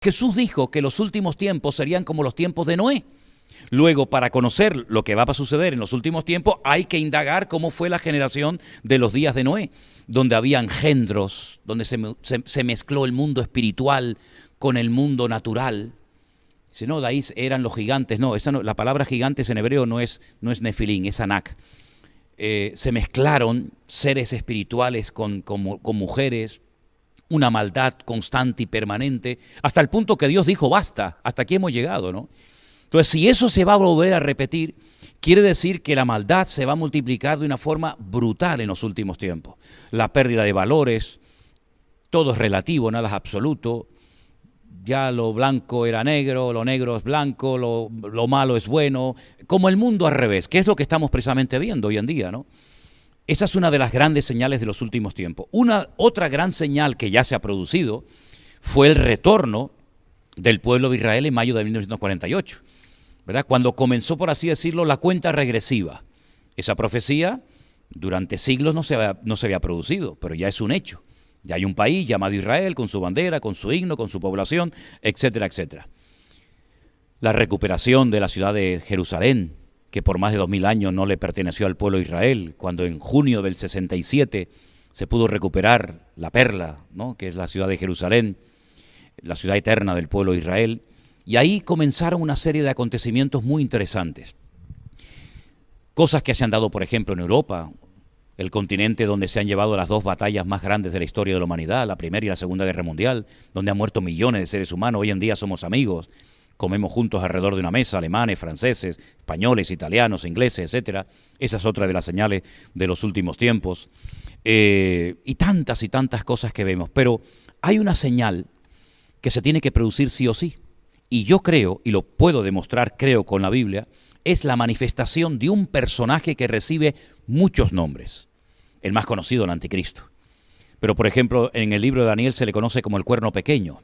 Jesús dijo que los últimos tiempos serían como los tiempos de Noé. Luego, para conocer lo que va a suceder en los últimos tiempos, hay que indagar cómo fue la generación de los días de Noé, donde había engendros, donde se mezcló el mundo espiritual con el mundo natural. Si no, de ahí eran los gigantes. No, la palabra gigantes en hebreo no es nefilín, es anak. Se mezclaron seres espirituales con mujeres, una maldad constante y permanente, hasta el punto que Dios dijo, basta, hasta aquí hemos llegado, ¿no? Entonces, si eso se va a volver a repetir, quiere decir que la maldad se va a multiplicar de una forma brutal en los últimos tiempos. La pérdida de valores, todo es relativo, nada es absoluto. Ya lo blanco era negro, lo negro es blanco, lo malo es bueno, como el mundo al revés, que es lo que estamos precisamente viendo hoy en día, ¿no? Esa es una de las grandes señales de los últimos tiempos. Otra gran señal que ya se ha producido fue el retorno del pueblo de Israel en mayo de 1948, ¿verdad? Cuando comenzó, por así decirlo, la cuenta regresiva. Esa profecía durante siglos no se había producido, pero ya es un hecho. Ya hay un país llamado Israel, con su bandera, con su himno, con su población, etcétera, etcétera. La recuperación de la ciudad de Jerusalén, que por más de 2000 años no le perteneció al pueblo de Israel, cuando en junio del 67 se pudo recuperar la perla, ¿no?, que es la ciudad de Jerusalén, la ciudad eterna del pueblo de Israel, y ahí comenzaron una serie de acontecimientos muy interesantes. Cosas que se han dado, por ejemplo, en Europa, el continente donde se han llevado las dos batallas más grandes de la historia de la humanidad, la Primera y la Segunda Guerra Mundial, donde han muerto millones de seres humanos. Hoy en día somos amigos, comemos juntos alrededor de una mesa, alemanes, franceses, españoles, italianos, ingleses, etcétera. Esa es otra de las señales de los últimos tiempos. Y tantas cosas que vemos. Pero hay una señal que se tiene que producir sí o sí. Y yo creo, y lo puedo demostrar, creo, con la Biblia, es la manifestación de un personaje que recibe muchos nombres. El más conocido, el anticristo. Pero, por ejemplo, en el libro de Daniel se le conoce como el cuerno pequeño.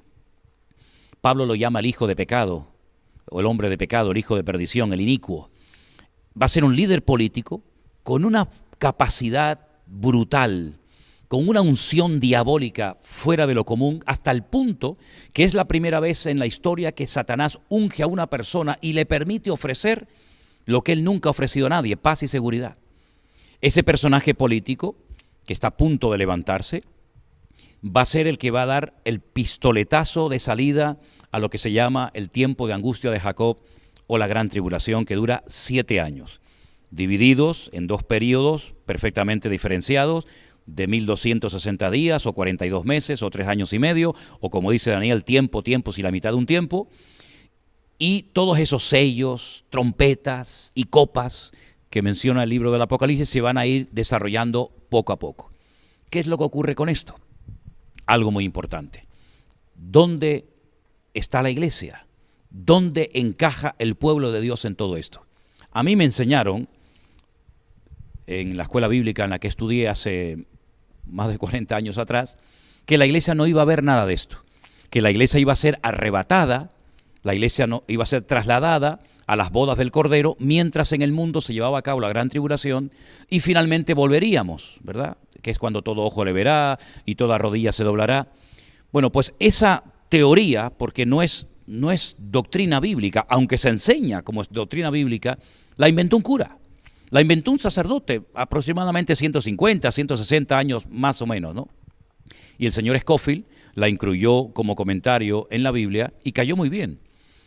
Pablo lo llama el hijo de pecado, o el hombre de pecado, el hijo de perdición, el inicuo. Va a ser un líder político con una capacidad brutal, con una unción diabólica fuera de lo común, hasta el punto que es la primera vez en la historia que Satanás unge a una persona y le permite ofrecer lo que él nunca ha ofrecido a nadie, paz y seguridad. Ese personaje político, que está a punto de levantarse, va a ser el que va a dar el pistoletazo de salida a lo que se llama el tiempo de angustia de Jacob o la gran tribulación, que dura 7 años, divididos en 2 periodos perfectamente diferenciados, de 1260 días o 42 meses o 3 años y medio, o como dice Daniel, tiempos y la mitad de un tiempo, y todos esos sellos, trompetas y copas que menciona el libro del Apocalipsis se van a ir desarrollando poco a poco. ¿Qué es lo que ocurre con esto? Algo muy importante. ¿Dónde está la iglesia? ¿Dónde encaja el pueblo de Dios en todo esto? A mí me enseñaron, en la escuela bíblica en la que estudié hace más de 40 años atrás, que la iglesia no iba a ver nada de esto, que la iglesia iba a ser arrebatada, la iglesia no iba a ser trasladada a las bodas del Cordero, mientras en el mundo se llevaba a cabo la gran tribulación, y finalmente volveríamos, ¿verdad? Que es cuando todo ojo le verá y toda rodilla se doblará. Bueno, pues esa teoría, porque no es doctrina bíblica, aunque se enseña como es doctrina bíblica, la inventó un cura. La inventó un sacerdote, aproximadamente 150, 160 años más o menos, ¿no? Y el señor Scofield la incluyó como comentario en la Biblia y cayó muy bien,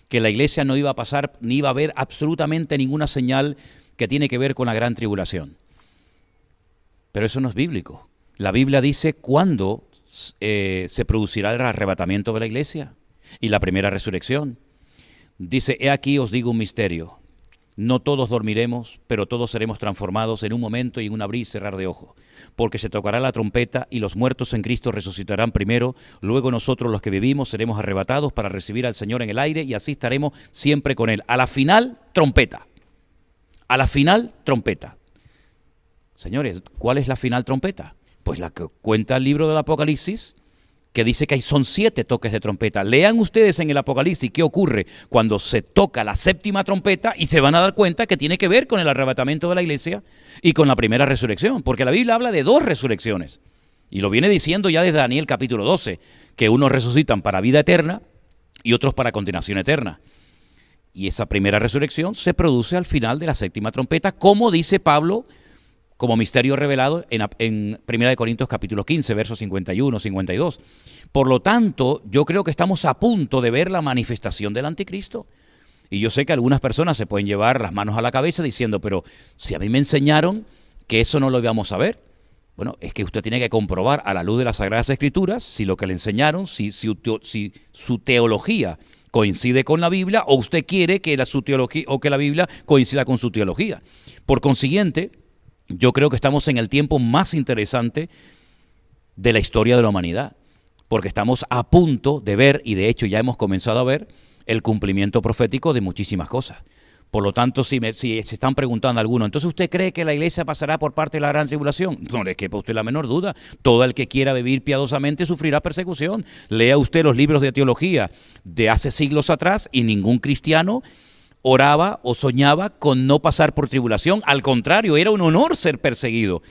que la iglesia no iba a pasar, ni iba a haber absolutamente ninguna señal que tiene que ver con la gran tribulación. Pero eso no es bíblico. La Biblia dice cuándo se producirá el arrebatamiento de la iglesia y la primera resurrección. Dice, he aquí os digo un misterio. No todos dormiremos, pero todos seremos transformados en un momento y en un abrir y cerrar de ojos. Porque se tocará la trompeta y los muertos en Cristo resucitarán primero. Luego nosotros los que vivimos seremos arrebatados para recibir al Señor en el aire y así estaremos siempre con Él. A la final, trompeta. A la final, trompeta. Señores, ¿cuál es la final trompeta? Pues la que cuenta el libro del Apocalipsis, que dice que son 7 toques de trompeta. Lean ustedes en el Apocalipsis qué ocurre cuando se toca la 7ª trompeta y se van a dar cuenta que tiene que ver con el arrebatamiento de la iglesia y con la primera resurrección, porque la Biblia habla de 2 resurrecciones. Y lo viene diciendo ya desde Daniel capítulo 12, que unos resucitan para vida eterna, y otros para condenación eterna. Y esa primera resurrección se produce al final de la séptima trompeta, como dice Pablo, como misterio revelado en 1 Corintios capítulo 15, versos 51, 52. Por lo tanto, yo creo que estamos a punto de ver la manifestación del anticristo. Y yo sé que algunas personas se pueden llevar las manos a la cabeza diciendo, pero si a mí me enseñaron que eso no lo íbamos a ver. Bueno, es que usted tiene que comprobar a la luz de las Sagradas Escrituras si lo que le enseñaron, si su teología coincide con la Biblia, o usted quiere que su teología o que la Biblia coincida con su teología. Por consiguiente, yo creo que estamos en el tiempo más interesante de la historia de la humanidad, porque estamos a punto de ver, y de hecho ya hemos comenzado a ver, el cumplimiento profético de muchísimas cosas. Por lo tanto, si se están preguntando algunos, ¿entonces usted cree que la iglesia pasará por parte de la gran tribulación? No le quepa a usted la menor duda. Todo el que quiera vivir piadosamente sufrirá persecución. Lea usted los libros de teología de hace siglos atrás y ningún cristiano oraba o soñaba con no pasar por tribulación. Al contrario, era un honor ser perseguido.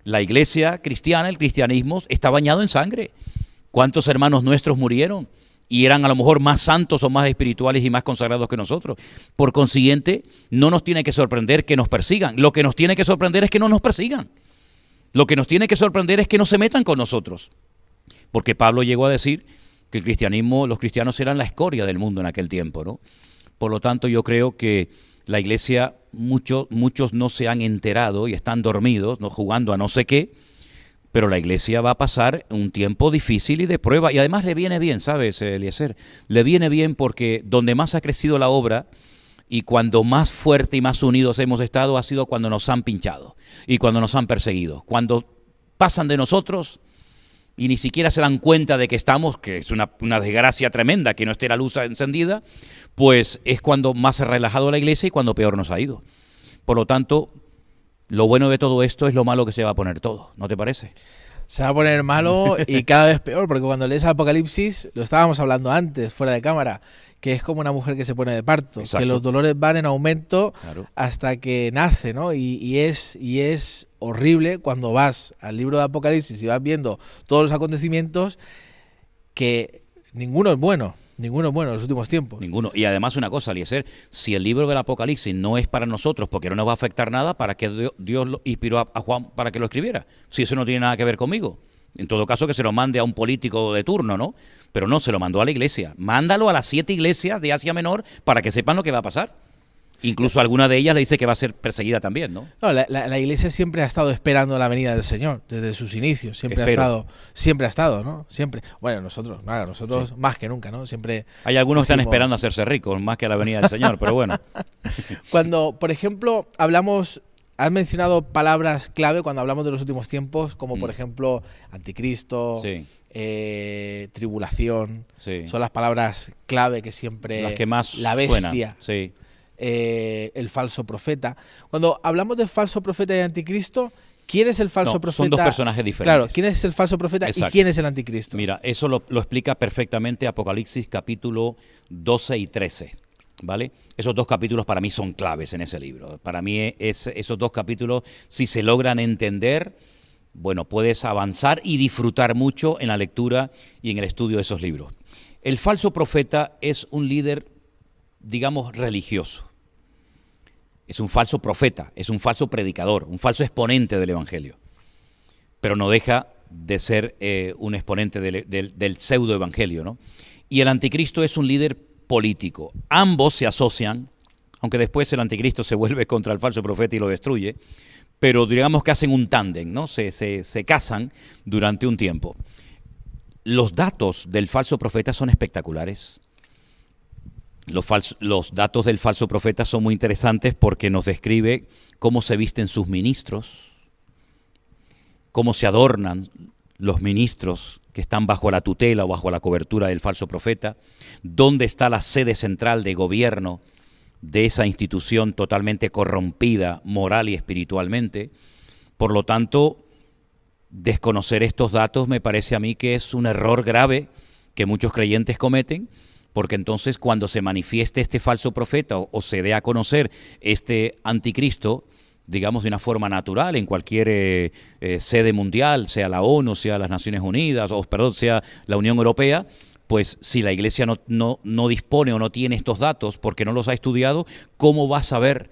La iglesia cristiana, el cristianismo, está bañado en sangre. ¿Cuántos hermanos nuestros murieron? Y eran a lo mejor más santos o más espirituales y más consagrados que nosotros. Por consiguiente, no nos tiene que sorprender que nos persigan. Lo que nos tiene que sorprender es que no nos persigan. Lo que nos tiene que sorprender es que no se metan con nosotros. Porque Pablo llegó a decir que los cristianos eran la escoria del mundo en aquel tiempo, ¿no? Por lo tanto, yo creo que la iglesia, muchos no se han enterado y están dormidos, ¿no?, jugando a no sé qué. Pero la iglesia va a pasar un tiempo difícil y de prueba. Y además le viene bien, ¿sabes, Eliezer? Le viene bien porque donde más ha crecido la obra y cuando más fuerte y más unidos hemos estado ha sido cuando nos han pinchado y cuando nos han perseguido. Cuando pasan de nosotros y ni siquiera se dan cuenta de que estamos, que es una desgracia tremenda que no esté la luz encendida, pues es cuando más se ha relajado la iglesia y cuando peor nos ha ido. Por lo tanto, lo bueno de todo esto es lo malo que se va a poner todo, ¿no te parece? Se va a poner malo y cada vez peor, porque cuando lees Apocalipsis, lo estábamos hablando antes, fuera de cámara, que es como una mujer que se pone de parto, Exacto. que los dolores van en aumento, claro, hasta que nace, ¿no? Y es horrible cuando vas al libro de Apocalipsis y vas viendo todos los acontecimientos, que ninguno es bueno en los últimos tiempos. Ninguno. Y además una cosa, Eliezer, si el libro del Apocalipsis no es para nosotros porque no nos va a afectar nada, ¿para qué Dios lo inspiró a Juan para que lo escribiera? Si eso no tiene nada que ver conmigo. En todo caso, que se lo mande a un político de turno, ¿no? Pero no, se lo mandó a la iglesia. Mándalo a las 7 iglesias de Asia Menor para que sepan lo que va a pasar. Incluso alguna de ellas le dice que va a ser perseguida también, ¿no? No, la iglesia siempre ha estado esperando la venida del Señor, desde sus inicios, siempre ha estado, ¿no? Siempre. Bueno, nosotros sí, más que nunca, ¿no? Siempre. Hay algunos que están esperando a hacerse ricos, más que a la venida del Señor, pero bueno. Cuando, por ejemplo, has mencionado palabras clave cuando hablamos de los últimos tiempos, como por ejemplo, anticristo, sí, tribulación, sí, son las palabras clave que siempre. Las que más la bestia. suenan, sí. El falso profeta. Cuando hablamos de falso profeta y anticristo, ¿quién es el falso profeta? Son dos personajes diferentes. Claro, ¿quién es el falso profeta? Exacto. ¿Y quién es el anticristo? Mira, eso lo explica perfectamente Apocalipsis capítulo 12 y 13, ¿vale? Esos dos capítulos para mí son claves en ese libro. Para mí esos dos capítulos, si se logran entender, bueno, puedes avanzar y disfrutar mucho en la lectura y en el estudio de esos libros. El falso profeta es un líder, digamos, religioso. Es un falso profeta, es un falso predicador, un falso exponente del evangelio. Pero no deja de ser un exponente del pseudo-evangelio, ¿no? Y el anticristo es un líder político. Ambos se asocian, aunque después el anticristo se vuelve contra el falso profeta y lo destruye, pero digamos que hacen un tándem, ¿no? Se casan durante un tiempo. Los datos del falso profeta son espectaculares. Los datos del falso profeta son muy interesantes porque nos describe cómo se visten sus ministros, cómo se adornan los ministros que están bajo la tutela o bajo la cobertura del falso profeta, dónde está la sede central de gobierno de esa institución totalmente corrompida moral y espiritualmente. Por lo tanto, desconocer estos datos me parece a mí que es un error grave que muchos creyentes cometen, porque entonces cuando se manifieste este falso profeta o se dé a conocer este anticristo, digamos de una forma natural, en cualquier sede mundial, sea la ONU, sea las Naciones Unidas, sea la Unión Europea, pues si la Iglesia no dispone o no tiene estos datos porque no los ha estudiado, ¿cómo va a saber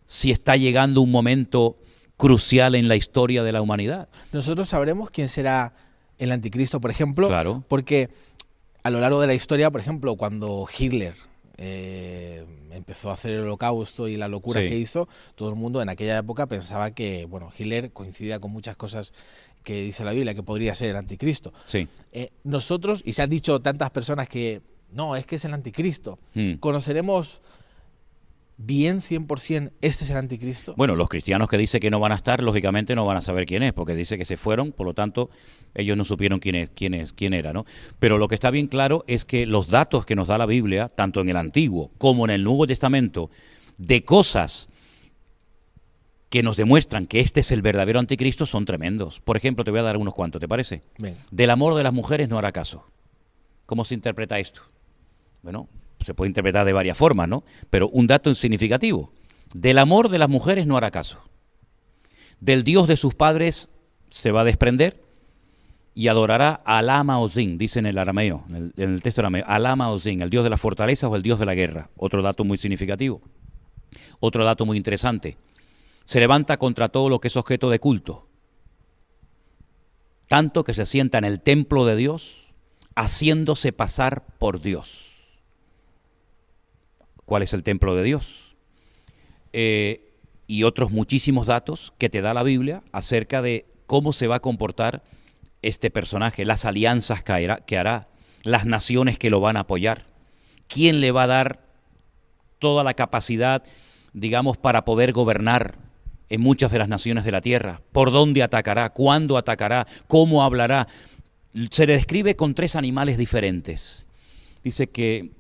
si está llegando un momento crucial en la historia de la humanidad? Nosotros sabremos quién será el anticristo, por ejemplo, Claro. porque a lo largo de la historia, por ejemplo, cuando Hitler empezó a hacer el Holocausto y la locura Sí. que hizo, todo el mundo en aquella época pensaba que, bueno, Hitler coincidía con muchas cosas que dice la Biblia, que podría ser el anticristo. Sí. Nosotros, y se han dicho tantas personas que no, es que es el anticristo, Mm. ¿conoceremos bien 100% este es el anticristo? Bueno, los cristianos que dicen que no van a estar, lógicamente no van a saber quién es, porque dice que se fueron, por lo tanto, ellos no supieron quién era, ¿no? Pero lo que está bien claro es que los datos que nos da la Biblia, tanto en el Antiguo como en el Nuevo Testamento, de cosas que nos demuestran que este es el verdadero anticristo, son tremendos. Por ejemplo, te voy a dar unos cuantos, ¿te parece? Venga. Del amor de las mujeres no hará caso. ¿Cómo se interpreta esto? Bueno, se puede interpretar de varias formas, ¿no? Pero un dato significativo. Del amor de las mujeres no hará caso. Del Dios de sus padres se va a desprender y adorará a Alama Ozin, dice en el arameo, en el texto arameo, Alama Ozin, el Dios de la fortaleza o el Dios de la guerra. Otro dato muy significativo. Otro dato muy interesante. Se levanta contra todo lo que es objeto de culto. Tanto que se sienta en el templo de Dios, haciéndose pasar por Dios. ¿Cuál es el templo de Dios? Y otros muchísimos datos que te da la Biblia acerca de cómo se va a comportar este personaje, las alianzas que hará, las naciones que lo van a apoyar, quién le va a dar toda la capacidad, digamos, para poder gobernar en muchas de las naciones de la tierra, por dónde atacará, cuándo atacará, cómo hablará. Se le describe con 3 animales diferentes. Dice que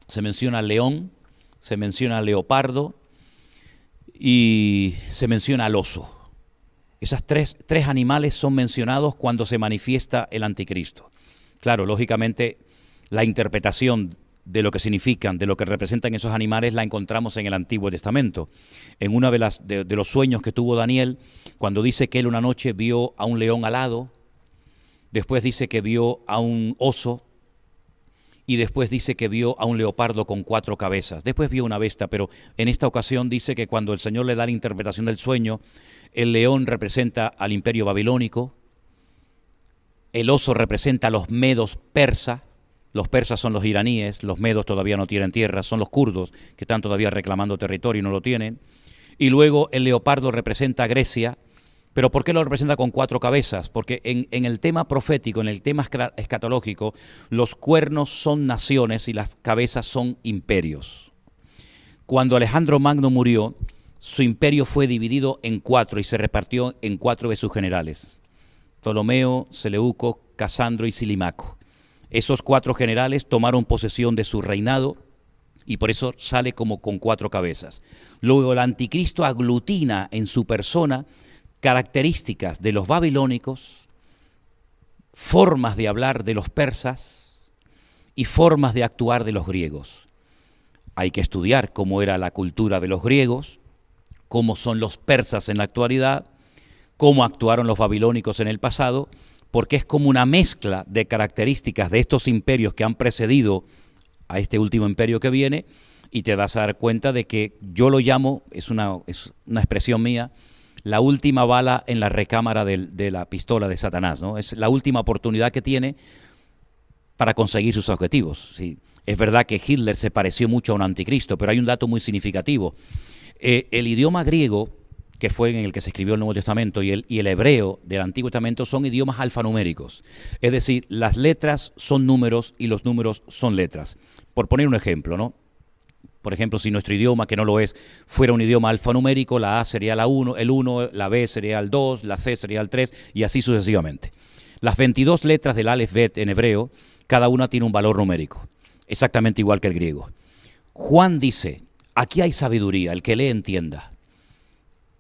se menciona al león, se menciona al leopardo y se menciona al oso. Esas tres animales son mencionados cuando se manifiesta el anticristo. Claro, lógicamente la interpretación de lo que significan, de lo que representan esos animales, la encontramos en el Antiguo Testamento. En uno de los sueños que tuvo Daniel, cuando dice que él una noche vio a un león alado, después dice que vio a un oso, y después dice que vio a un leopardo con 4 cabezas. Después vio una bestia, pero en esta ocasión dice que cuando el Señor le da la interpretación del sueño, el león representa al imperio babilónico, el oso representa a los medos persas. Los persas son los iraníes, los medos todavía no tienen tierra, son los kurdos que están todavía reclamando territorio y no lo tienen. Y luego el leopardo representa a Grecia. ¿Pero por qué lo representa con 4 cabezas? Porque en el tema profético, en el tema escatológico, los cuernos son naciones y las cabezas son imperios. Cuando Alejandro Magno murió, su imperio fue dividido en 4 y se repartió en 4 de sus generales: Ptolomeo, Seleuco, Casandro y Silimaco. Esos 4 generales tomaron posesión de su reinado y por eso sale como con 4 cabezas. Luego el anticristo aglutina en su persona características de los babilónicos, formas de hablar de los persas y formas de actuar de los griegos. Hay que estudiar cómo era la cultura de los griegos, cómo son los persas en la actualidad, cómo actuaron los babilónicos en el pasado, porque es como una mezcla de características de estos imperios que han precedido a este último imperio que viene, y te vas a dar cuenta de que yo lo llamo, es una expresión mía, la última bala en la recámara de la pistola de Satanás, ¿no? Es la última oportunidad que tiene para conseguir sus objetivos. Sí, es verdad que Hitler se pareció mucho a un anticristo, pero hay un dato muy significativo. El idioma griego, que fue en el que se escribió el Nuevo Testamento, y el hebreo del Antiguo Testamento son idiomas alfanuméricos. Es decir, las letras son números y los números son letras. Por poner un ejemplo, ¿no? Por ejemplo, si nuestro idioma, que no lo es, fuera un idioma alfanumérico, la A sería el 1, la B sería el 2, la C sería el 3, y así sucesivamente. Las 22 letras del Aleph Bet en hebreo, cada una tiene un valor numérico, exactamente igual que el griego. Juan dice, aquí hay sabiduría, el que lee entienda,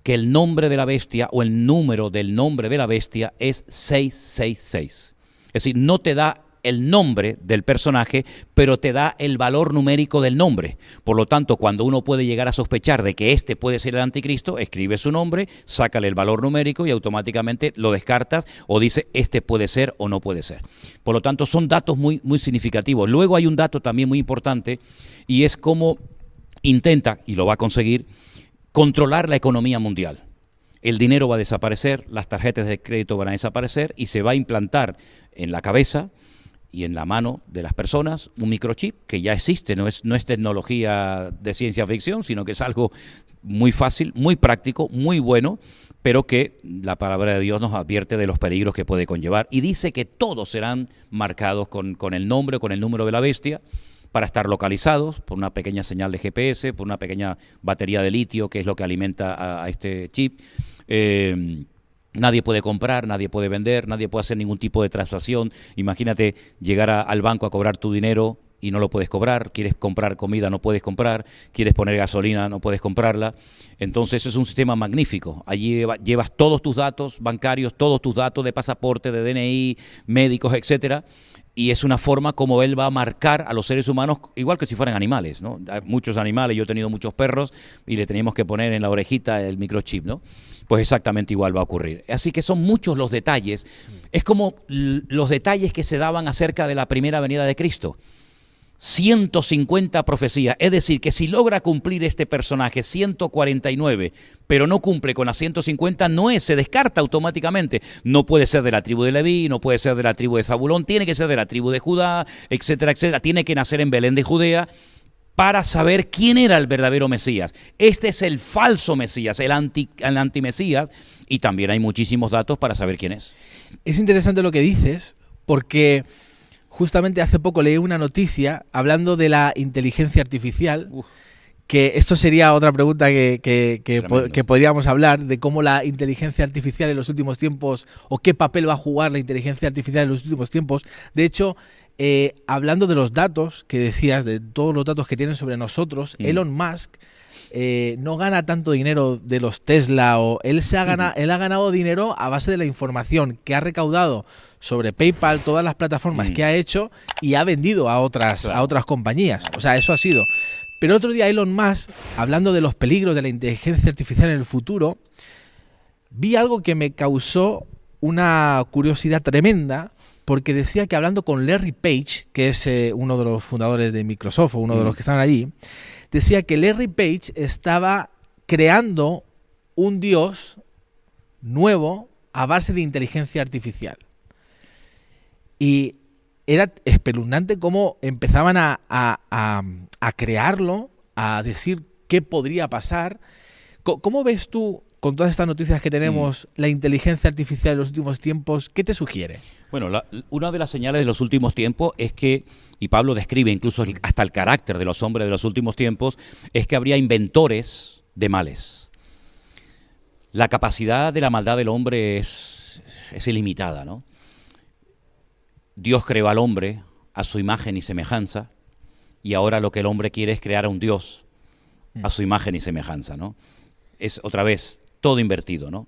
que el nombre de la bestia o el número del nombre de la bestia es 666. Es decir, no te da el nombre del personaje, pero te da el valor numérico del nombre. Por lo tanto, cuando uno puede llegar a sospechar de que este puede ser el anticristo, escribe su nombre, sácale el valor numérico y automáticamente lo descartas o dice este puede ser o no puede ser. Por lo tanto, son datos muy, muy significativos. Luego hay un dato también muy importante y es cómo intenta, y lo va a conseguir, controlar la economía mundial. El dinero va a desaparecer, las tarjetas de crédito van a desaparecer y se va a implantar en la cabeza y en la mano de las personas un microchip que ya existe, no es tecnología de ciencia ficción, sino que es algo muy fácil, muy práctico, muy bueno, pero que la palabra de Dios nos advierte de los peligros que puede conllevar y dice que todos serán marcados con el nombre o con el número de la bestia, para estar localizados por una pequeña señal de GPS, por una pequeña batería de litio, que es lo que alimenta a este chip. Nadie puede comprar, nadie puede vender, nadie puede hacer ningún tipo de transacción. Imagínate llegar al banco a cobrar tu dinero y no lo puedes cobrar, quieres comprar comida, no puedes comprar, quieres poner gasolina, no puedes comprarla. Entonces es un sistema magnífico. Allí llevas todos tus datos bancarios, todos tus datos de pasaporte, de DNI, médicos, etcétera. Y es una forma como él va a marcar a los seres humanos igual que si fueran animales, ¿no? Hay muchos animales, yo he tenido muchos perros y le teníamos que poner en la orejita el microchip, ¿no? Pues exactamente igual va a ocurrir. Así que son muchos los detalles. Es como los detalles que se daban acerca de la primera venida de Cristo. 150 profecías, es decir, que si logra cumplir este personaje 149, pero no cumple con las 150, se descarta automáticamente. No puede ser de la tribu de Leví, no puede ser de la tribu de Zabulón, tiene que ser de la tribu de Judá, etcétera, etcétera. Tiene que nacer en Belén de Judea para saber quién era el verdadero Mesías. Este es el falso Mesías, el antimesías, y también hay muchísimos datos para saber quién es. Es interesante lo que dices, porque justamente hace poco leí una noticia hablando de la inteligencia artificial, que esto sería otra pregunta que podríamos hablar, de cómo la inteligencia artificial en los últimos tiempos, o qué papel va a jugar la inteligencia artificial en los últimos tiempos. De hecho, hablando de los datos que decías, de todos los datos que tienen sobre nosotros, Elon Musk no gana tanto dinero de los Tesla, él ha ganado dinero a base de la información que ha recaudado sobre PayPal, todas las plataformas que ha hecho y ha vendido a otras compañías. O sea, eso ha sido. Pero otro día Elon Musk, hablando de los peligros de la inteligencia artificial en el futuro, vi algo que me causó una curiosidad tremenda, porque decía que hablando con Larry Page, que es uno de los fundadores de Microsoft, o uno de los que estaban allí, decía que Larry Page estaba creando un dios nuevo a base de inteligencia artificial. Y era espeluznante cómo empezaban a crearlo, a decir qué podría pasar. ¿Cómo ves tú, con todas estas noticias que tenemos, la inteligencia artificial en los últimos tiempos? ¿Qué te sugiere? Bueno, una de las señales de los últimos tiempos es que, y Pablo describe incluso hasta el carácter de los hombres de los últimos tiempos, es que habría inventores de males. La capacidad de la maldad del hombre es ilimitada, ¿no? Dios creó al hombre a su imagen y semejanza, y ahora lo que el hombre quiere es crear a un Dios a su imagen y semejanza, ¿no? Es otra vez todo invertido, ¿no?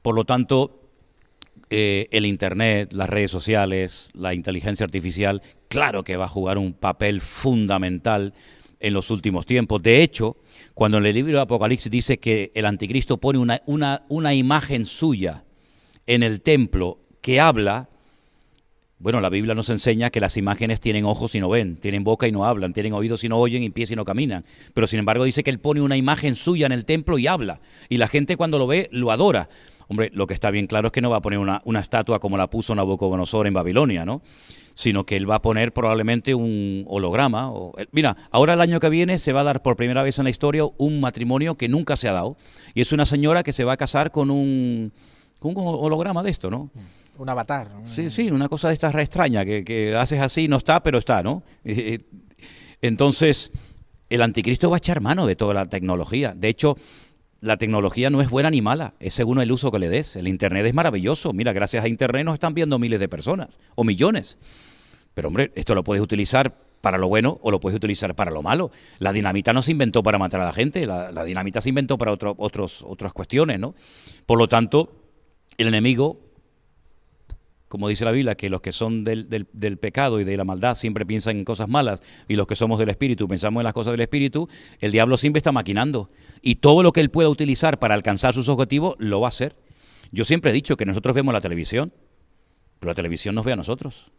Por lo tanto, el Internet, las redes sociales, la inteligencia artificial, claro que va a jugar un papel fundamental en los últimos tiempos. De hecho, cuando en el libro de Apocalipsis dice que el anticristo pone una imagen suya en el templo que habla, bueno, la Biblia nos enseña que las imágenes tienen ojos y no ven, tienen boca y no hablan, tienen oídos y no oyen y pies y no caminan. Pero sin embargo dice que él pone una imagen suya en el templo y habla. Y la gente cuando lo ve, lo adora. Hombre, lo que está bien claro es que no va a poner una estatua como la puso Nabucodonosor en Babilonia, ¿no? Sino que él va a poner probablemente un holograma. Mira, ahora el año que viene se va a dar por primera vez en la historia un matrimonio que nunca se ha dado. Y es una señora que se va a casar con un holograma de esto, ¿no? Un avatar. Sí, una cosa de estas re extraña, que haces así, no está, pero está, ¿no? Entonces, el anticristo va a echar mano de toda la tecnología. De hecho, la tecnología no es buena ni mala, es según el uso que le des. El Internet es maravilloso. Mira, gracias a Internet nos están viendo miles de personas, o millones. Pero, hombre, esto lo puedes utilizar para lo bueno o lo puedes utilizar para lo malo. La dinamita no se inventó para matar a la gente, la dinamita se inventó para otras cuestiones, ¿no? Por lo tanto, el enemigo como dice la Biblia, que los que son del pecado y de la maldad siempre piensan en cosas malas, y los que somos del Espíritu pensamos en las cosas del Espíritu, el diablo siempre está maquinando. Y todo lo que él pueda utilizar para alcanzar sus objetivos, lo va a hacer. Yo siempre he dicho que nosotros vemos la televisión, pero la televisión nos ve a nosotros.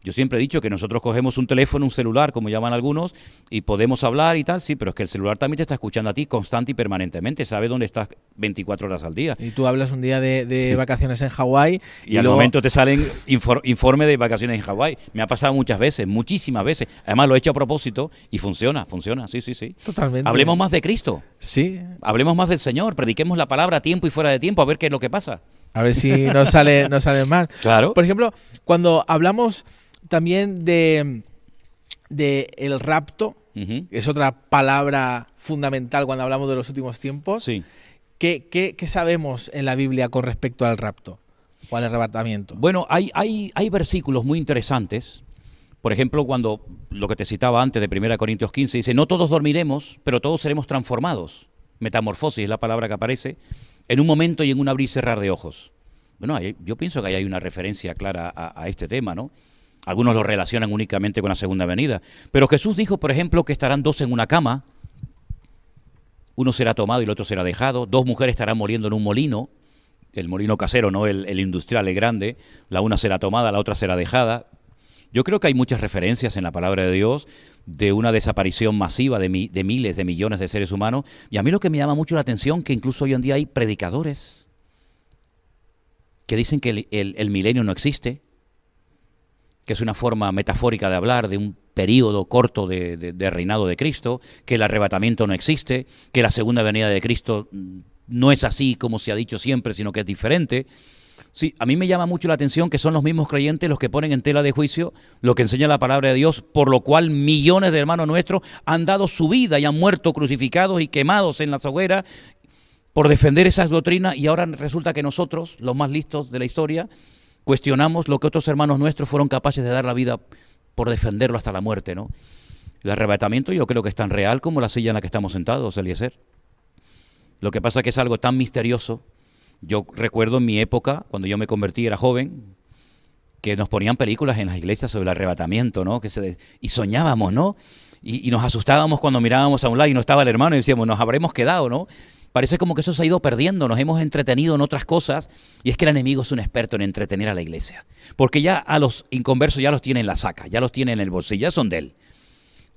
Yo siempre he dicho que nosotros cogemos un teléfono, un celular, como llaman algunos, y podemos hablar y tal, sí, pero es que el celular también te está escuchando a ti constante y permanentemente, sabe dónde estás 24 horas al día. Y tú hablas un día de vacaciones en Hawái y al momento te salen informe de vacaciones en Hawái. Me ha pasado muchas veces, muchísimas veces. Además lo he hecho a propósito y funciona, sí. Totalmente. Hablemos más de Cristo. Sí. Hablemos más del Señor, prediquemos la palabra a tiempo y fuera de tiempo, a ver qué es lo que pasa. A ver si nos sale más. Claro. Por ejemplo, cuando hablamos también de el rapto, que es otra palabra fundamental cuando hablamos de los últimos tiempos. Sí. ¿Qué sabemos en la Biblia con respecto al rapto o al arrebatamiento? Bueno, hay versículos muy interesantes. Por ejemplo, cuando lo que te citaba antes de 1 Corintios 15, dice, no todos dormiremos, pero todos seremos transformados. Metamorfosis es la palabra que aparece, en un momento y en un abrir y cerrar de ojos. Bueno, yo pienso que ahí hay una referencia clara a este tema, ¿no? Algunos lo relacionan únicamente con la segunda venida. Pero Jesús dijo, por ejemplo, que estarán dos en una cama. Uno será tomado y el otro será dejado. Dos mujeres estarán moliendo en un molino. El molino casero, no el industrial, el grande. La una será tomada, la otra será dejada. Yo creo que hay muchas referencias en la palabra de Dios de una desaparición masiva de miles, de millones de seres humanos. Y a mí lo que me llama mucho la atención, que incluso hoy en día hay predicadores que dicen que el milenio no existe, que es una forma metafórica de hablar de un periodo corto de reinado de Cristo, que el arrebatamiento no existe, que la segunda venida de Cristo no es así como se ha dicho siempre, sino que es diferente. Sí, a mí me llama mucho la atención que son los mismos creyentes los que ponen en tela de juicio lo que enseña la palabra de Dios, por lo cual millones de hermanos nuestros han dado su vida y han muerto crucificados y quemados en las hogueras por defender esas doctrinas, y ahora resulta que nosotros, los más listos de la historia, cuestionamos lo que otros hermanos nuestros fueron capaces de dar la vida por defenderlo hasta la muerte, ¿no? El arrebatamiento yo creo que es tan real como la silla en la que estamos sentados, Eliezer. Lo que pasa es que es algo tan misterioso. Yo recuerdo en mi época, cuando yo me convertí, era joven, que nos ponían películas en las iglesias sobre el arrebatamiento, ¿no? Y soñábamos, ¿no? Y nos asustábamos cuando mirábamos a un lado y no estaba el hermano y decíamos, nos habremos quedado, ¿no? Parece como que eso se ha ido perdiendo, nos hemos entretenido en otras cosas, y es que el enemigo es un experto en entretener a la iglesia, porque ya a los inconversos ya los tiene en la saca, ya los tiene en el bolsillo, ya son de él.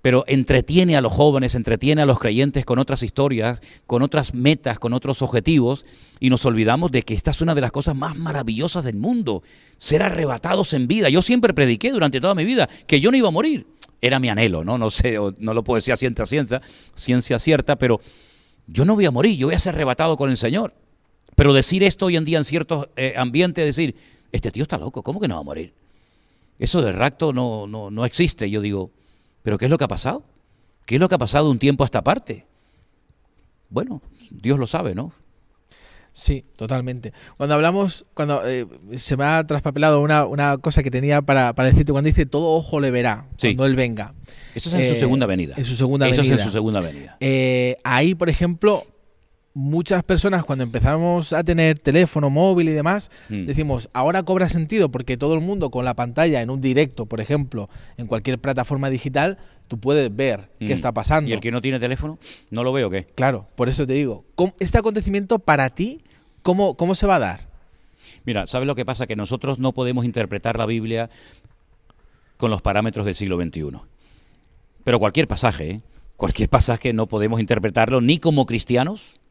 Pero entretiene a los jóvenes, entretiene a los creyentes con otras historias, con otras metas, con otros objetivos, y nos olvidamos de que esta es una de las cosas más maravillosas del mundo, ser arrebatados en vida. Yo siempre prediqué durante toda mi vida que yo no iba a morir, era mi anhelo, no sé, no lo puedo decir a ciencia cierta, pero yo no voy a morir, yo voy a ser arrebatado con el Señor. Pero decir esto hoy en día en ciertos ambientes, decir, este tío está loco, ¿cómo que no va a morir? Eso del rapto no existe. Yo digo, ¿pero qué es lo que ha pasado? ¿Qué es lo que ha pasado de un tiempo a esta parte? Bueno, Dios lo sabe, ¿no? Sí, totalmente. Cuando hablamos, se me ha traspapelado una cosa que tenía para decirte, cuando dice todo ojo le verá, sí, cuando Él venga. Eso es en su segunda venida. En su segunda venida. Eso es en su segunda venida. Ahí, por ejemplo, muchas personas cuando empezamos a tener teléfono móvil y demás, decimos, ahora cobra sentido porque todo el mundo con la pantalla en un directo, por ejemplo, en cualquier plataforma digital, tú puedes ver qué está pasando. ¿Y el que no tiene teléfono? ¿No lo ve o qué? Claro, por eso te digo, este acontecimiento para ti, ¿cómo se va a dar? Mira, ¿sabes lo que pasa? Que nosotros no podemos interpretar la Biblia con los parámetros del siglo XXI. Pero cualquier pasaje no podemos interpretarlo ni como cristianos,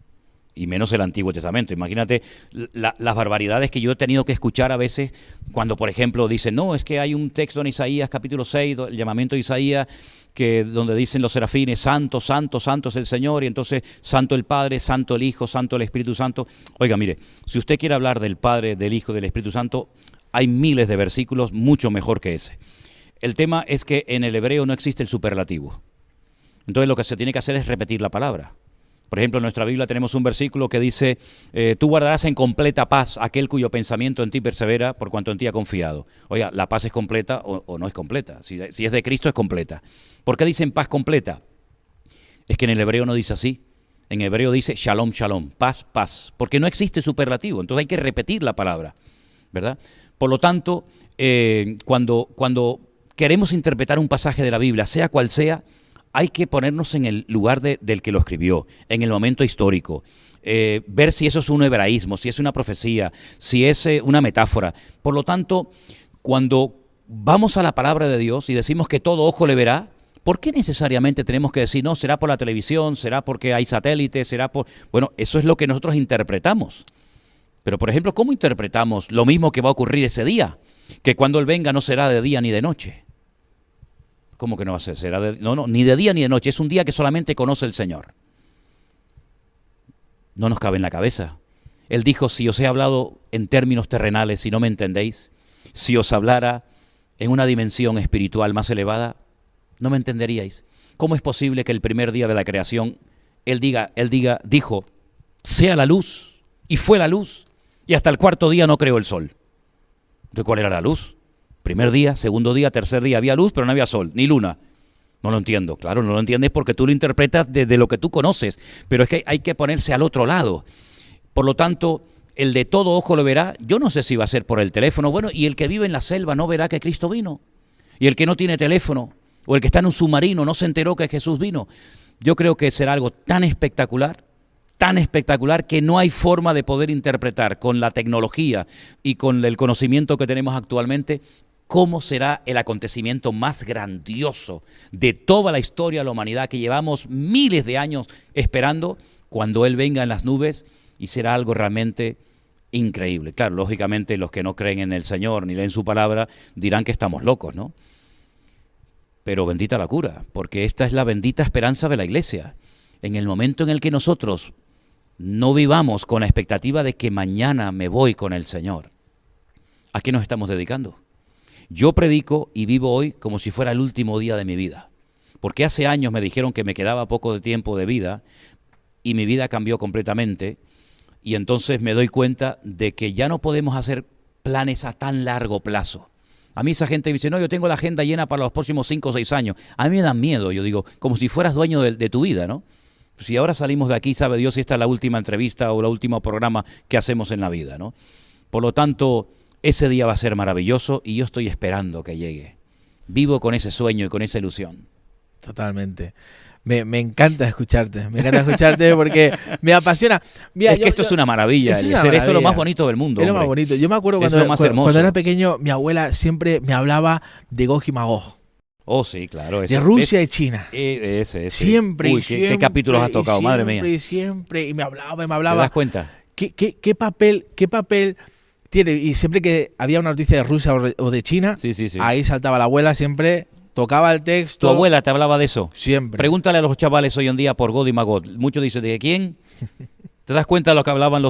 y menos el Antiguo Testamento. Imagínate las barbaridades que yo he tenido que escuchar a veces cuando, por ejemplo, dicen, no, es que hay un texto en Isaías, capítulo 6, el llamamiento de Isaías, donde dicen los serafines, santo, santo, santo es el Señor, y entonces santo el Padre, santo el Hijo, santo el Espíritu Santo. Oiga, mire, si usted quiere hablar del Padre, del Hijo y del Espíritu Santo, hay miles de versículos mucho mejor que ese. El tema es que en el hebreo no existe el superlativo. Entonces lo que se tiene que hacer es repetir la palabra. Por ejemplo, en nuestra Biblia tenemos un versículo que dice, tú guardarás en completa paz aquel cuyo pensamiento en ti persevera por cuanto en ti ha confiado. Oiga, ¿la paz es completa o no es completa? Si es de Cristo es completa. ¿Por qué dicen paz completa? Es que en el hebreo no dice así. En hebreo dice shalom, shalom, paz, paz. Porque no existe superlativo, entonces hay que repetir la palabra, ¿verdad? Por lo tanto, cuando queremos interpretar un pasaje de la Biblia, sea cual sea, hay que ponernos en el lugar del que lo escribió, en el momento histórico, ver si eso es un hebraísmo, si es una profecía, si es una metáfora. Por lo tanto, cuando vamos a la palabra de Dios y decimos que todo ojo le verá, ¿por qué necesariamente tenemos que decir, no, será por la televisión, será porque hay satélites, será por...? Bueno, eso es lo que nosotros interpretamos. Pero, por ejemplo, ¿cómo interpretamos lo mismo que va a ocurrir ese día? Que cuando Él venga no será de día ni de noche. ¿Cómo que no va a ser? No, ni de día ni de noche. Es un día que solamente conoce el Señor. No nos cabe en la cabeza. Él dijo, si os he hablado en términos terrenales y no me entendéis, si os hablara en una dimensión espiritual más elevada, no me entenderíais. ¿Cómo es posible que el primer día de la creación Él dijo, sea la luz, y fue la luz, y hasta el cuarto día no creó el sol? Entonces, ¿cuál era la luz? Primer día, segundo día, tercer día había luz, pero no había sol, ni luna. No lo entiendo. Claro, no lo entiendes porque tú lo interpretas desde lo que tú conoces, pero es que hay que ponerse al otro lado. Por lo tanto, el de todo ojo lo verá. Yo no sé si va a ser por el teléfono. Bueno, y el que vive en la selva no verá que Cristo vino. Y el que no tiene teléfono, o el que está en un submarino, no se enteró que Jesús vino. Yo creo que será algo tan espectacular que no hay forma de poder interpretar con la tecnología y con el conocimiento que tenemos actualmente cómo será el acontecimiento más grandioso de toda la historia de la humanidad que llevamos miles de años esperando cuando Él venga en las nubes, y será algo realmente increíble. Claro, lógicamente los que no creen en el Señor ni leen su palabra dirán que estamos locos, ¿no? Pero bendita la cura, porque esta es la bendita esperanza de la Iglesia. En el momento en el que nosotros no vivamos con la expectativa de que mañana me voy con el Señor, ¿a qué nos estamos dedicando? Yo predico y vivo hoy como si fuera el último día de mi vida, porque hace años me dijeron que me quedaba poco de tiempo de vida y mi vida cambió completamente, y entonces me doy cuenta de que ya no podemos hacer planes a tan largo plazo. A mí esa gente dice, no, yo tengo la agenda llena para los próximos 5 o 6 años. A mí me dan miedo, yo digo, como si fueras dueño de tu vida, ¿no? Si ahora salimos de aquí, sabe Dios si esta es la última entrevista o el último programa que hacemos en la vida, ¿no? Por lo tanto, ese día va a ser maravilloso y yo estoy esperando que llegue. Vivo con ese sueño y con esa ilusión. Totalmente. Me encanta escucharte porque me apasiona. Mira, esto es una maravilla, Eliezer, esto es lo más bonito del mundo. Es lo más bonito. Yo me acuerdo cuando era pequeño, mi abuela siempre me hablaba de Gog y Magog. Oh, sí, claro. De Rusia y China. Ese. Siempre. Uy, ¿qué capítulos has tocado, madre mía? Siempre. Y me hablaba. ¿Te das cuenta? ¿Qué papel tiene? Y siempre que había una noticia de Rusia o de China, sí. ahí saltaba la abuela siempre. Tocaba el texto. ¿Tu abuela te hablaba de eso? Siempre. Pregúntale a los chavales hoy en día por Gog y Magog. Muchos dicen, ¿de quién? ¿Te das cuenta de lo que hablaban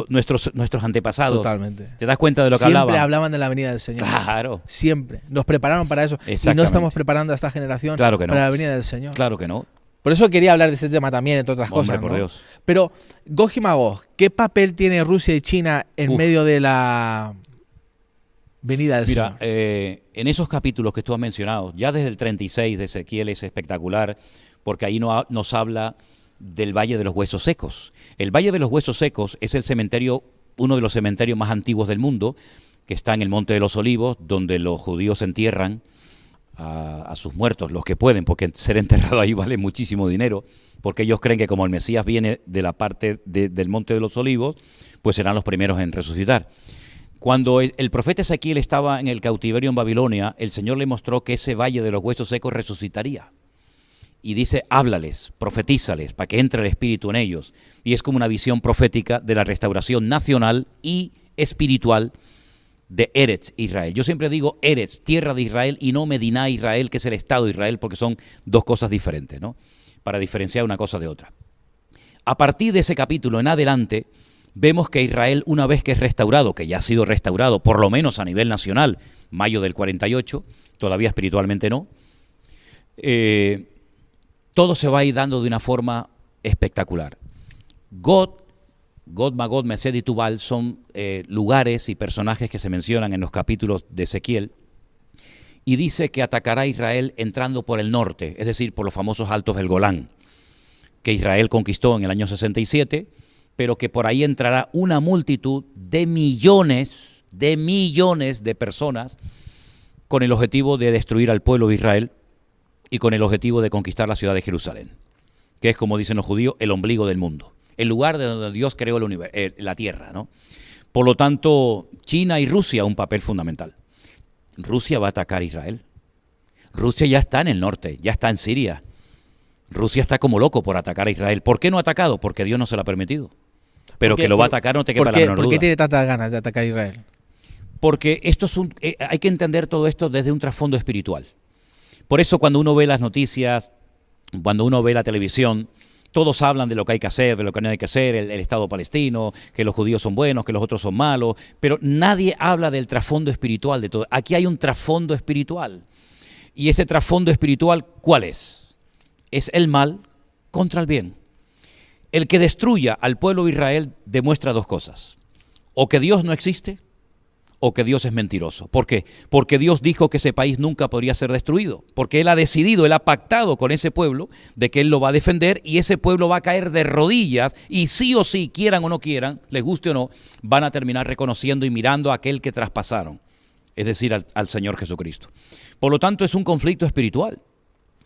nuestros antepasados? Totalmente. ¿Te das cuenta de lo que hablaban? Siempre hablaban de la venida del Señor. Claro. Siempre. Nos prepararon para eso. Y no estamos preparando a esta generación claro que no. para la venida del Señor. Claro que no. Por eso quería hablar de este tema también, entre otras cosas. Por Dios. Pero, Gog y Magog, ¿qué papel tiene Rusia y China en medio de la venida del Señor? En esos capítulos que tú has mencionado, ya desde el 36 de Ezequiel es espectacular, porque ahí nos habla del Valle de los Huesos Secos. El Valle de los Huesos Secos es el cementerio, uno de los cementerios más antiguos del mundo, que está en el Monte de los Olivos, donde los judíos entierran a sus muertos, los que pueden, porque ser enterrado ahí vale muchísimo dinero, porque ellos creen que como el Mesías viene de la parte del Monte de los Olivos, pues serán los primeros en resucitar. Cuando el profeta Ezequiel estaba en el cautiverio en Babilonia, el Señor le mostró que ese valle de los huesos secos resucitaría. Y dice, háblales, profetízales, para que entre el Espíritu en ellos. Y es como una visión profética de la restauración nacional y espiritual de Eretz Israel. Yo siempre digo Eretz, tierra de Israel, y no Mediná Israel, que es el Estado de Israel, porque son dos cosas diferentes, ¿no? Para diferenciar una cosa de otra. A partir de ese capítulo en adelante, vemos que Israel, una vez que es restaurado, que ya ha sido restaurado, por lo menos a nivel nacional, mayo del 48, todavía espiritualmente no, todo se va a ir dando de una forma espectacular. Gog, Magog, Mesed y Tubal son lugares y personajes que se mencionan en los capítulos de Ezequiel, y dice que atacará a Israel entrando por el norte, es decir, por los famosos altos del Golán, que Israel conquistó en el año 67, pero que por ahí entrará una multitud de millones de personas con el objetivo de destruir al pueblo de Israel y con el objetivo de conquistar la ciudad de Jerusalén, que es, como dicen los judíos, el ombligo del mundo, el lugar de donde Dios creó la tierra, ¿no? Por lo tanto, China y Rusia un papel fundamental. Rusia va a atacar a Israel. Rusia ya está en el norte, ya está en Siria. Rusia está como loco por atacar a Israel. ¿Por qué no ha atacado? Porque Dios no se lo ha permitido. Pero que lo va a atacar no te quepa la menor duda. ¿Por qué tiene tantas ganas de atacar a Israel? Porque esto es hay que entender todo esto desde un trasfondo espiritual. Por eso cuando uno ve las noticias, cuando uno ve la televisión, todos hablan de lo que hay que hacer, de lo que no hay que hacer, el Estado palestino, que los judíos son buenos, que los otros son malos, pero nadie habla del trasfondo espiritual de todo. Aquí hay un trasfondo espiritual. Y ese trasfondo espiritual, ¿cuál es? Es el mal contra el bien. El que destruya al pueblo de Israel demuestra dos cosas. O que Dios no existe, o que Dios es mentiroso. ¿Por qué? Porque Dios dijo que ese país nunca podría ser destruido. Porque Él ha decidido, Él ha pactado con ese pueblo de que Él lo va a defender y ese pueblo va a caer de rodillas y sí o sí, quieran o no quieran, les guste o no, van a terminar reconociendo y mirando a aquel que traspasaron, es decir, al Señor Jesucristo. Por lo tanto, es un conflicto espiritual.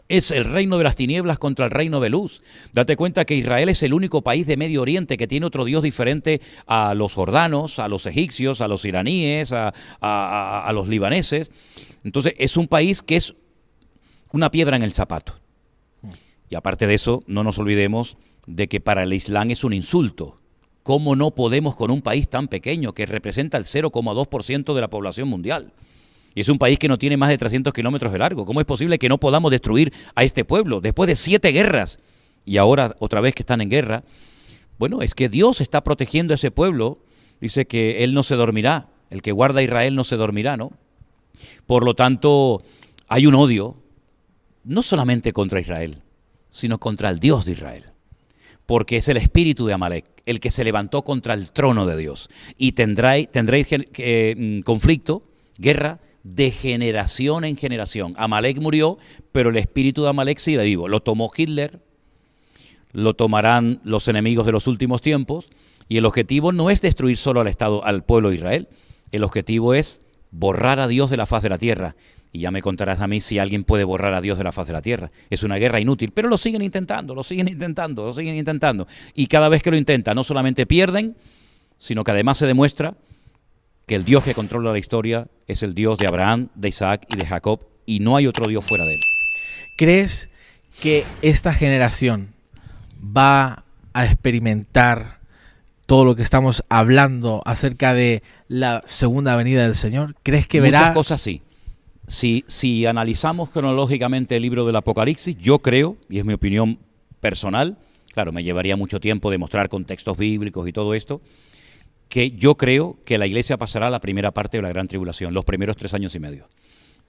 Es el reino de las tinieblas contra el reino de luz. Date cuenta que Israel es el único país de Medio Oriente que tiene otro Dios diferente a los jordanos, a los egipcios, a los iraníes, a los libaneses. Entonces es un país que es una piedra en el zapato. Y aparte de eso, no nos olvidemos de que para el Islam es un insulto. ¿Cómo no podemos con un país tan pequeño que representa el 0,2% de la población mundial? Y es un país que no tiene más de 300 kilómetros de largo. ¿Cómo es posible que no podamos destruir a este pueblo después de 7 guerras? Y ahora otra vez que están en guerra. Bueno, es que Dios está protegiendo a ese pueblo. Dice que Él no se dormirá. El que guarda a Israel no se dormirá, ¿no? Por lo tanto, hay un odio, no solamente contra Israel, sino contra el Dios de Israel. Porque es el espíritu de Amalek, el que se levantó contra el trono de Dios. Y tendréis conflicto, guerra, de generación en generación. Amalek murió, pero el espíritu de Amalek sigue vivo. Lo tomó Hitler, lo tomarán los enemigos de los últimos tiempos, y el objetivo no es destruir solo al pueblo de Israel. El objetivo es borrar a Dios de la faz de la tierra. Y ya me contarás a mí si alguien puede borrar a Dios de la faz de la tierra. Es una guerra inútil, pero lo siguen intentando. Y cada vez que lo intentan, no solamente pierden, sino que además se demuestra que el Dios que controla la historia es el Dios de Abraham, de Isaac y de Jacob, y no hay otro Dios fuera de él. ¿Crees que esta generación va a experimentar todo lo que estamos hablando acerca de la segunda venida del Señor? ¿Crees que verá? Muchas cosas sí. Si analizamos cronológicamente el libro del Apocalipsis, yo creo, y es mi opinión personal, claro, me llevaría mucho tiempo demostrar contextos bíblicos y todo esto, que yo creo que la iglesia pasará la primera parte de la gran tribulación, los primeros 3 años y medio.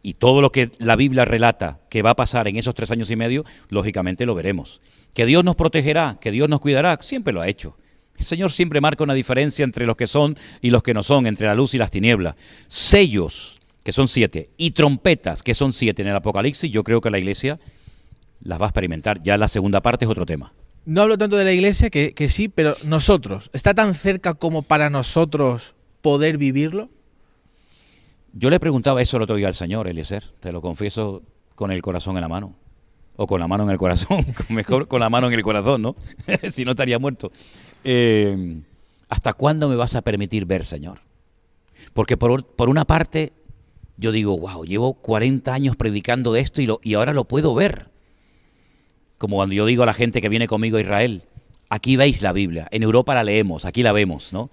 Y todo lo que la Biblia relata que va a pasar en esos 3 años y medio, lógicamente lo veremos. Que Dios nos protegerá, que Dios nos cuidará, siempre lo ha hecho. El Señor siempre marca una diferencia entre los que son y los que no son, entre la luz y las tinieblas. Sellos, que son 7, y trompetas, que son 7 en el Apocalipsis, yo creo que la iglesia las va a experimentar. Ya la segunda parte es otro tema. No hablo tanto de la iglesia, que sí, pero nosotros, ¿está tan cerca como para nosotros poder vivirlo? Yo le preguntaba eso el otro día al Señor, Eliezer, te lo confieso, con el corazón en la mano. O con la mano en el corazón, mejor con la mano en el corazón, ¿no? Si no estaría muerto. ¿Hasta cuándo me vas a permitir ver, Señor? Porque por una parte, yo digo, wow, llevo 40 años predicando de esto y ahora lo puedo ver. Como cuando yo digo a la gente que viene conmigo a Israel, aquí veis la Biblia, en Europa la leemos, aquí la vemos, ¿no?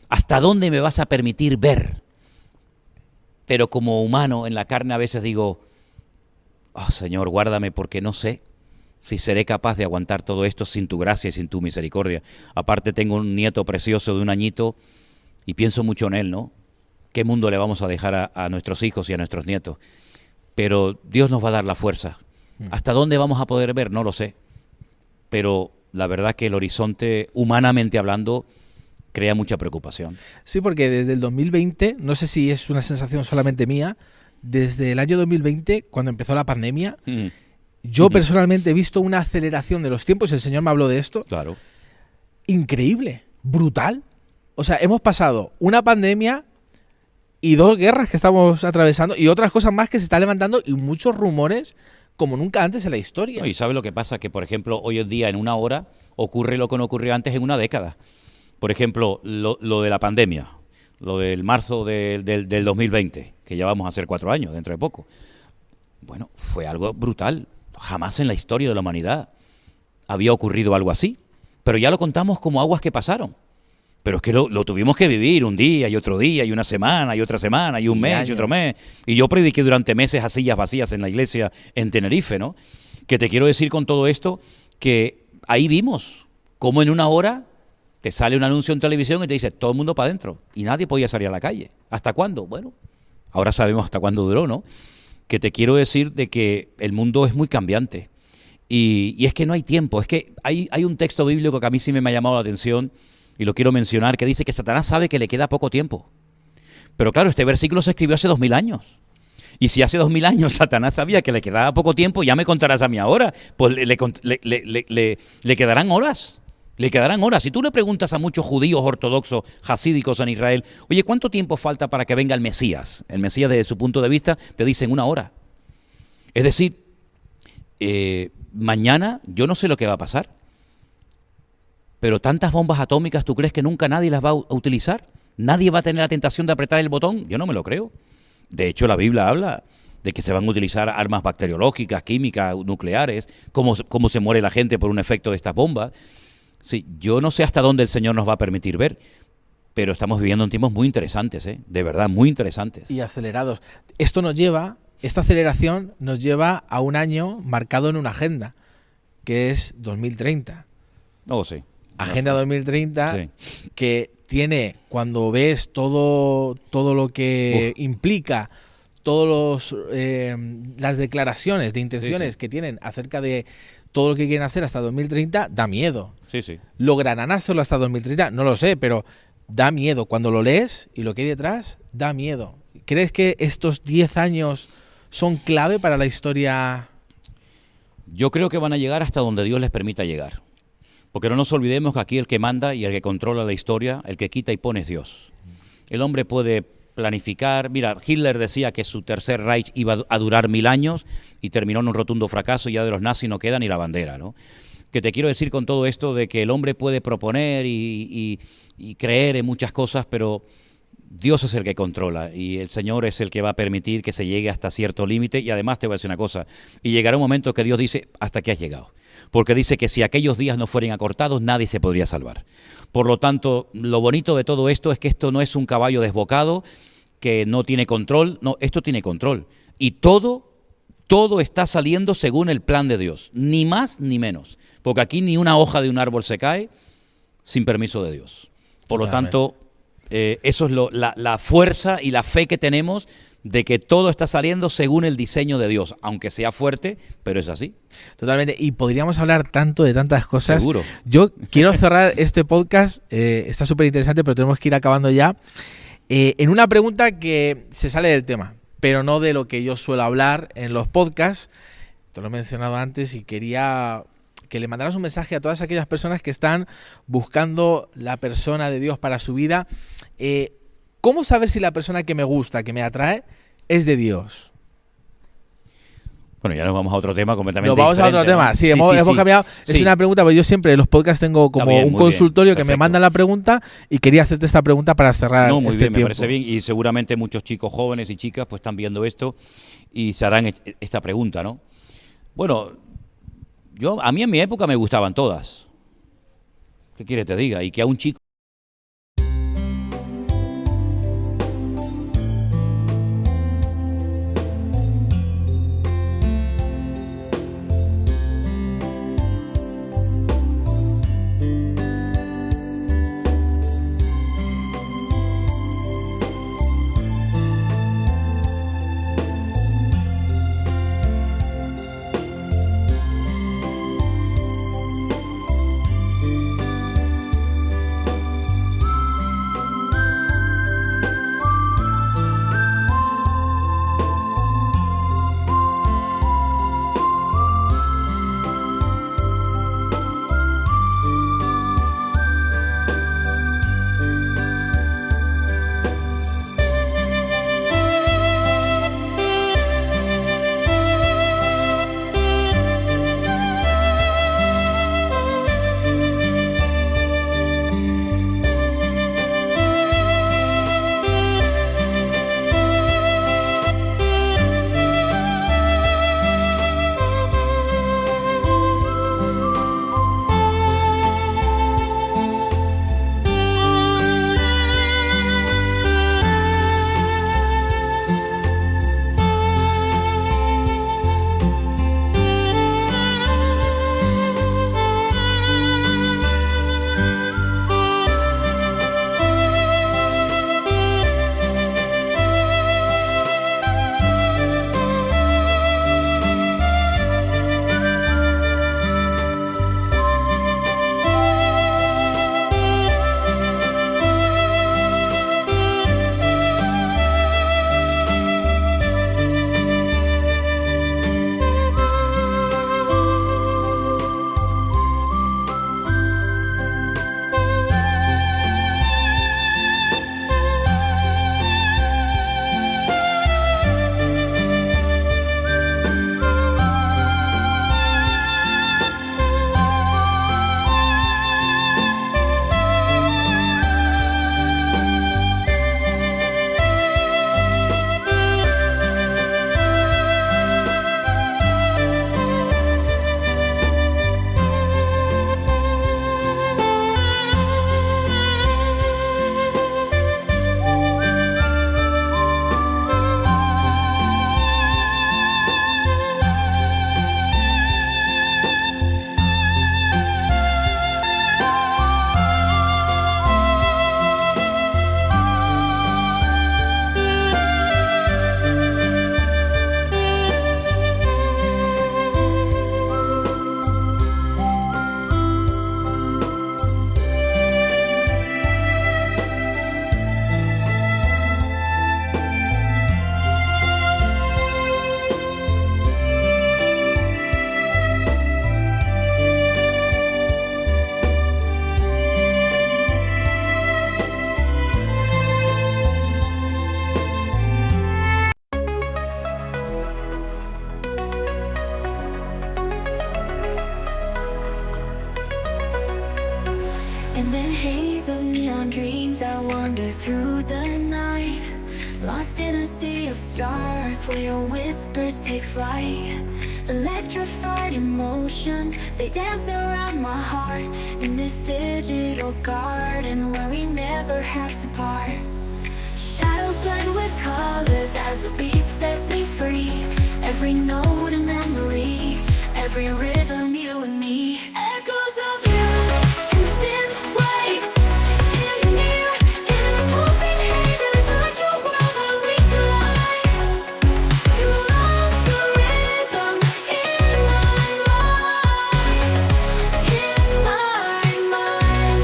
¿Hasta dónde me vas a permitir ver? Pero como humano, en la carne a veces digo, oh, Señor, guárdame porque no sé si seré capaz de aguantar todo esto sin tu gracia y sin tu misericordia. Aparte tengo un nieto precioso de 1 añito y pienso mucho en él, ¿no? ¿Qué mundo le vamos a dejar a nuestros hijos y a nuestros nietos? Pero Dios nos va a dar la fuerza. ¿Hasta dónde vamos a poder ver? No lo sé. Pero la verdad que el horizonte, humanamente hablando, crea mucha preocupación. Sí, porque desde el 2020, no sé si es una sensación solamente mía, desde el año 2020, cuando empezó la pandemia, yo personalmente he visto una aceleración de los tiempos, el Señor me habló de esto. Claro. Increíble, brutal. O sea, hemos pasado una pandemia y 2 guerras que estamos atravesando y otras cosas más que se están levantando y muchos rumores como nunca antes en la historia. No, y ¿sabe lo que pasa? Que, por ejemplo, hoy en día en una hora ocurre lo que no ocurrió antes en una década. Por ejemplo, lo de la pandemia, lo del marzo del 2020, que ya vamos a hacer 4 años, dentro de poco. Bueno, fue algo brutal. Jamás en la historia de la humanidad había ocurrido algo así. Pero ya lo contamos como aguas que pasaron. Pero es que lo tuvimos que vivir un día y otro día y una semana y otra semana y un mes y otro mes. Y yo prediqué durante meses a sillas vacías en la iglesia en Tenerife, ¿no? Que te quiero decir con todo esto que ahí vimos cómo en una hora te sale un anuncio en televisión y te dice todo el mundo para adentro y nadie podía salir a la calle. ¿Hasta cuándo? Bueno, ahora sabemos hasta cuándo duró, ¿no? Que te quiero decir de que el mundo es muy cambiante y es que no hay tiempo. Es que hay un texto bíblico que a mí sí me ha llamado la atención y lo quiero mencionar, que dice que Satanás sabe que le queda poco tiempo. Pero claro, este versículo se escribió hace 2000 años. Y si hace 2000 años Satanás sabía que le quedaba poco tiempo, ya me contarás a mí ahora, pues le quedarán horas. Le quedarán horas. Si tú le preguntas a muchos judíos ortodoxos, hasídicos en Israel, oye, ¿cuánto tiempo falta para que venga el Mesías? El Mesías, desde su punto de vista, te dicen 1 hora. Es decir, mañana yo no sé lo que va a pasar. Pero tantas bombas atómicas, ¿tú crees que nunca nadie las va a utilizar? ¿Nadie va a tener la tentación de apretar el botón? Yo no me lo creo. De hecho, la Biblia habla de que se van a utilizar armas bacteriológicas, químicas, nucleares, cómo se muere la gente por un efecto de estas bombas. Sí, yo no sé hasta dónde el Señor nos va a permitir ver, pero estamos viviendo en tiempos muy interesantes, de verdad, muy interesantes. Y acelerados. Esta aceleración nos lleva a un año marcado en una agenda, que es 2030. Oh, sí. Agenda 2030, sí. Que tiene, cuando ves todo lo que implica, todas las declaraciones de intenciones que tienen acerca de todo lo que quieren hacer hasta 2030, da miedo. Sí, sí. ¿Lograrán hacerlo hasta 2030? No lo sé, pero da miedo. Cuando lo lees y lo que hay detrás, da miedo. ¿Crees que estos 10 años son clave para la historia? Yo creo que van a llegar hasta donde Dios les permita llegar. Porque no nos olvidemos que aquí el que manda y el que controla la historia, el que quita y pone es Dios. El hombre puede planificar. Mira, Hitler decía que su tercer Reich iba a durar 1000 años y terminó en un rotundo fracaso y ya de los nazis no queda ni la bandera, ¿no? Que te quiero decir con todo esto de que el hombre puede proponer y creer en muchas cosas, pero Dios es el que controla y el Señor es el que va a permitir que se llegue hasta cierto límite. Y además te voy a decir una cosa, y llegará un momento que Dios dice, hasta aquí has llegado. Porque dice que si aquellos días no fueran acortados, nadie se podría salvar. Por lo tanto, lo bonito de todo esto es que esto no es un caballo desbocado, que no tiene control. No, esto tiene control. Y todo está saliendo según el plan de Dios. Ni más ni menos. Porque aquí ni una hoja de un árbol se cae sin permiso de Dios. Por lo tanto, eso es la fuerza y la fe que tenemos de que todo está saliendo según el diseño de Dios, aunque sea fuerte, pero es así. Totalmente, y podríamos hablar tanto de tantas cosas. Seguro. Yo quiero cerrar este podcast, está súper interesante, pero tenemos que ir acabando ya, en una pregunta que se sale del tema, pero no de lo que yo suelo hablar en los podcasts. Te lo he mencionado antes y quería que le mandaras un mensaje a todas aquellas personas que están buscando la persona de Dios para su vida. ¿Cómo saber si la persona que me gusta, que me atrae, es de Dios? Bueno, ya nos vamos a otro tema completamente diferente. Nos vamos a otro tema, sí, hemos cambiado. Sí. Es una pregunta, porque yo siempre en los podcasts tengo como un consultorio que me mandan la pregunta y quería hacerte esta pregunta para cerrar muy este bien, tiempo. Me parece bien y seguramente muchos chicos jóvenes y chicas pues están viendo esto y se harán esta pregunta, ¿no? Bueno, a mí en mi época me gustaban todas. ¿Qué quieres que te diga? Y que a un chico In the haze of neon dreams I wander through the night, lost in a sea of stars where your whispers take flight. Electrified emotions, they dance around my heart, in this digital garden where we never have to part. Shadows blend with colors as the beat sets me free. Every note a memory, every rhythm you and me. Echoes of you in synth waves, feel you near in the pulsing haze. Inside your world where we collide. You lost the rhythm in my mind.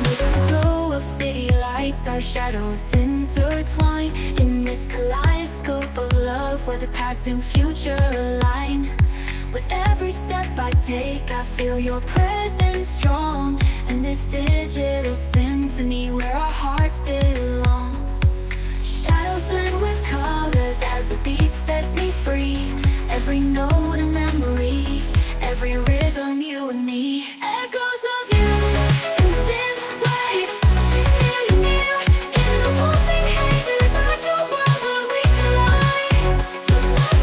With the glow of city lights, our shadows intertwine in this kaleidoscope of love where the past and future align. With every step I take, I feel your presence strong, and this digital symphony where our hearts belong. Shadows blend with colors as the beat sets me free. Every note a memory, every rhythm you and me. Echoes of you in synth waves, feel you near in the pulsing haze. Inside your world where we collide.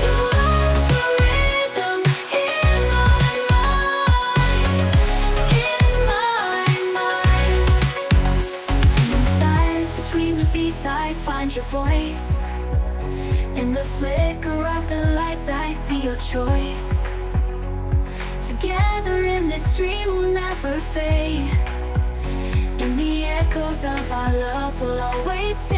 You lost the rhythm in my mind. And in silence between the beats I find your voice. In the flicker of the lights I see your choice. Together in this dream we'll never fade. In the echoes of our love we'll always stay.